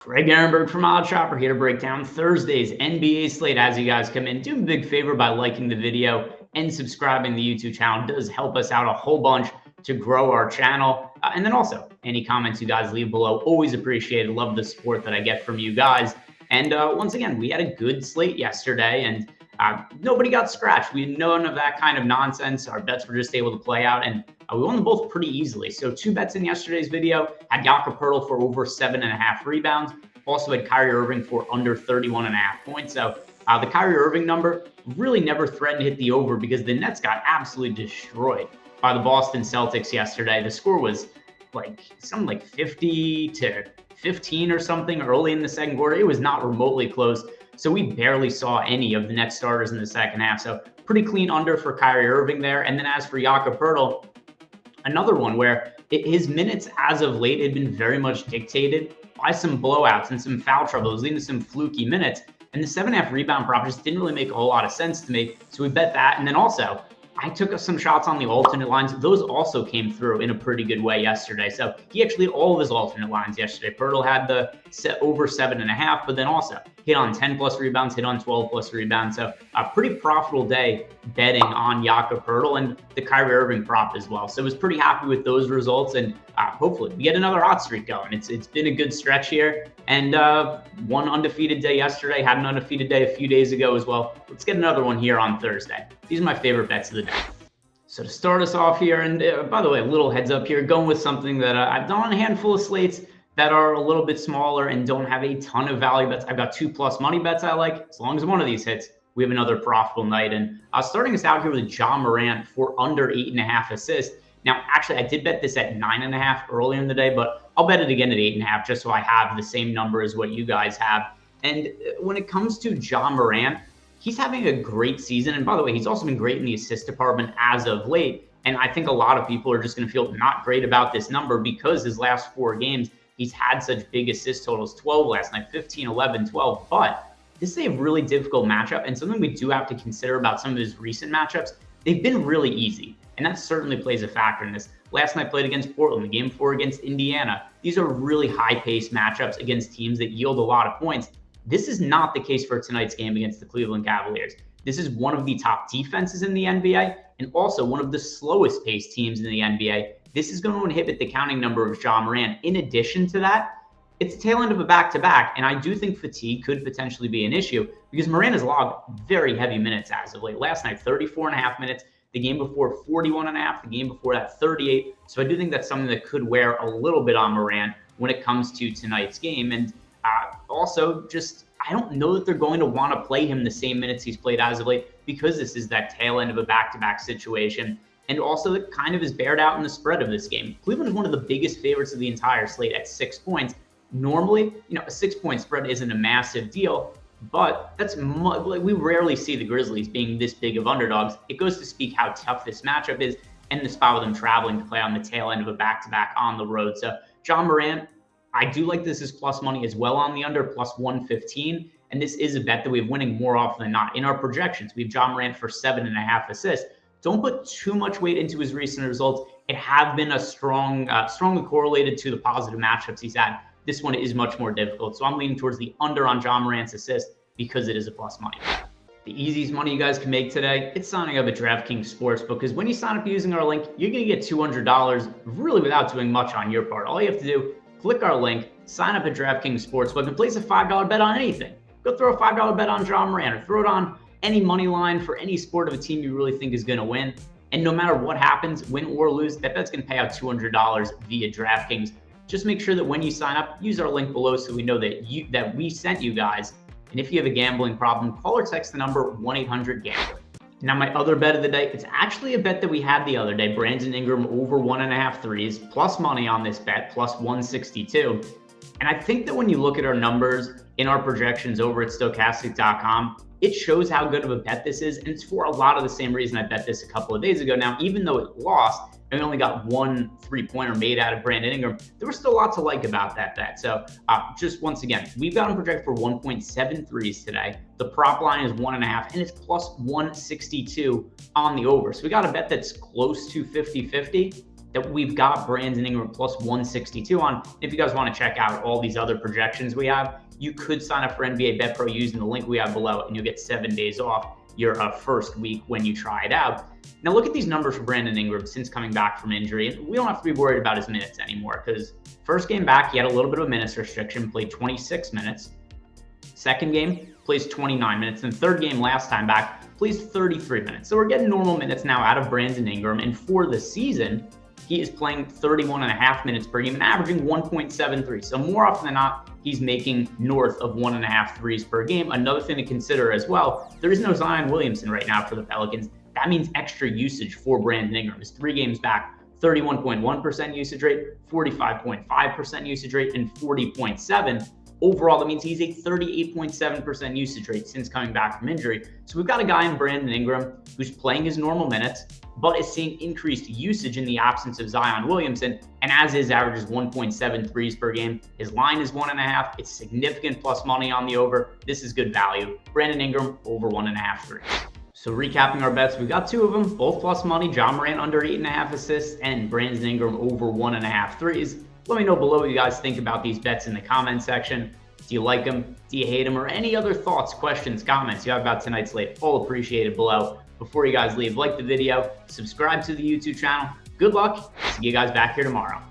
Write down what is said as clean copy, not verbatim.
Greg Ehrenberg from Odd Shopper here to break down Thursday's NBA slate as you guys come in. Do me a big favor by liking the video and subscribing to the YouTube channel. It does help us out a whole bunch to grow our channel. And then also, any comments you guys leave below, always appreciated. Love the support that I get from you guys. And once again, we had a good slate yesterday, and nobody got scratched. We had none of that kind of nonsense. Our bets were just able to play out, and we won them both pretty easily. So 2 bets in yesterday's video. Had Jakob Poeltl for over 7.5 rebounds. Also had Kyrie Irving for under 31.5 points. So the Kyrie Irving number really never threatened to hit the over because the Nets got absolutely destroyed by the Boston Celtics yesterday. The score was something like 50-15 or something early in the second quarter. It was not remotely close. So we barely saw any of the Nets starters in the second half. So pretty clean under for Kyrie Irving there. And then as for Jakob Poeltl, another one where his minutes as of late had been very much dictated by some blowouts and some foul trouble. It was leading to some fluky minutes. And the 7.5 rebound prop just didn't really make a whole lot of sense to me. So we bet that. And then also, I took some shots on the alternate lines. Those also came through in a pretty good way yesterday. So he actually had all of his alternate lines yesterday. Poeltl had the over 7.5, but then also hit on 10 plus rebounds, hit on 12 plus rebounds. So a pretty profitable day betting on Jakob Poeltl and the Kyrie Irving prop as well. So I was pretty happy with those results, and hopefully we get another hot streak going. It's been a good stretch here, and one undefeated day yesterday, had an undefeated day a few days ago as well. Let's get another one here on Thursday. These are my favorite bets of the day. So to start us off here, and by the way, a little heads up here, going with something that I've done on a handful of slates that are a little bit smaller and don't have a ton of value bets. I've got 2+ money bets I like. As long as one of these hits, we have another profitable night. And starting us out here with John Morant for under 8.5 assists. Now, actually, I did bet this at 9.5 earlier in the day, but I'll bet it again at 8.5 just so I have the same number as what you guys have. And when it comes to John Morant, he's having a great season. And by the way, he's also been great in the assist department as of late. And I think a lot of people are just going to feel not great about this number because his last 4 games, he's had such big assist totals, 12 last night, 15, 11, 12. But this is a really difficult matchup, and something we do have to consider about some of his recent matchups. They've been really easy, and that certainly plays a factor in this. Last night played against Portland, the game before against Indiana. These are really high-paced matchups against teams that yield a lot of points. This is not the case for tonight's game against the Cleveland Cavaliers. This is one of the top defenses in the NBA and also one of the slowest paced teams in the NBA. This is going to inhibit the counting number of John Morant. In addition to that, it's the tail end of a back-to-back, and I do think fatigue could potentially be an issue because Morant has logged very heavy minutes as of late. Last night, 34.5 minutes. The game before, 41.5. The game before that, 38. So I do think that's something that could wear a little bit on Morant when it comes to tonight's game. And also, just I don't know that they're going to want to play him the same minutes he's played as of late because this is that tail end of a back-to-back situation. And also, it kind of is bared out in the spread of this game. Cleveland is one of the biggest favorites of the entire slate at 6 points. Normally, a 6-point spread isn't a massive deal, but we rarely see the Grizzlies being this big of underdogs. It goes to speak how tough this matchup is and the spot with them traveling to play on the tail end of a back-to-back on the road. So John Morant, I do like this as plus money as well on the under, plus 115. And this is a bet that we have winning more often than not. In our projections, we have John Morant for 7.5 assists. Don't put too much weight into his recent results. It have been strongly correlated to the positive matchups he's had. This one is much more difficult. So I'm leaning towards the under on John Morant's assist because it is a plus money. The easiest money you guys can make today, it's signing up at DraftKings Sportsbook, because when you sign up using our link, you're going to get $200 really without doing much on your part. All you have to do, click our link, sign up at DraftKings Sportsbook, and place a $5 bet on anything. Go throw a $5 bet on John Morant or throw it on any money line for any sport of a team you really think is going to win. And no matter what happens, win or lose, that bet's going to pay out $200 via DraftKings. Just make sure that when you sign up, use our link below so we know that we sent you guys. And if you have a gambling problem, call or text the number 1-800-GAMBLER. Now, my other bet of the day, it's actually a bet that we had the other day. Brandon Ingram over 1.5 threes, plus money on this bet, plus 162. And I think that when you look at our numbers in our projections over at Stokastic.com, it shows how good of a bet this is. And it's for a lot of the same reason I bet this a couple of days ago. Now, even though it lost, and we only got 1 3-pointer made out of Brandon Ingram, there was still a lot to like about that bet. So just once again, we've got him projected for 1.73s today. The prop line is 1.5, and it's plus 162 on the over. So we got a bet that's close to 50-50. that we've got Brandon Ingram plus 162 on. If you guys want to check out all these other projections we have, you could sign up for NBA Bet Pro using the link we have below, and you'll get 7 days off your first week when you try it out. Now look at these numbers for Brandon Ingram since coming back from injury, and we don't have to be worried about his minutes anymore, because first game back, he had a little bit of a minutes restriction, played 26 minutes. Second game, plays 29 minutes. And third game last time back, plays 33 minutes. So we're getting normal minutes now out of Brandon Ingram. And for the season, he is playing 31.5 minutes per game and averaging 1.73. So more often than not, he's making north of 1.5 threes per game. Another thing to consider as well, there is no Zion Williamson right now for the Pelicans. That means extra usage for Brandon Ingram. His 3 games back, 31.1% usage rate, 45.5% usage rate, and 40.7%. Overall, that means he's a 38.7% usage rate since coming back from injury. So we've got a guy in Brandon Ingram who's playing his normal minutes, but is seeing increased usage in the absence of Zion Williamson. And as his average is 1.7 threes per game, his line is 1.5. It's significant plus money on the over. This is good value. Brandon Ingram over 1.5 threes. So recapping our bets, we've got 2 of them, both plus money. John Morant under 8.5 assists and Brandon Ingram over 1.5 threes. Let me know below what you guys think about these bets in the comment section. Do you like them? Do you hate them? Or any other thoughts, questions, comments you have about tonight's slate? All appreciated below. Before you guys leave, like the video, subscribe to the YouTube channel. Good luck. See you guys back here tomorrow.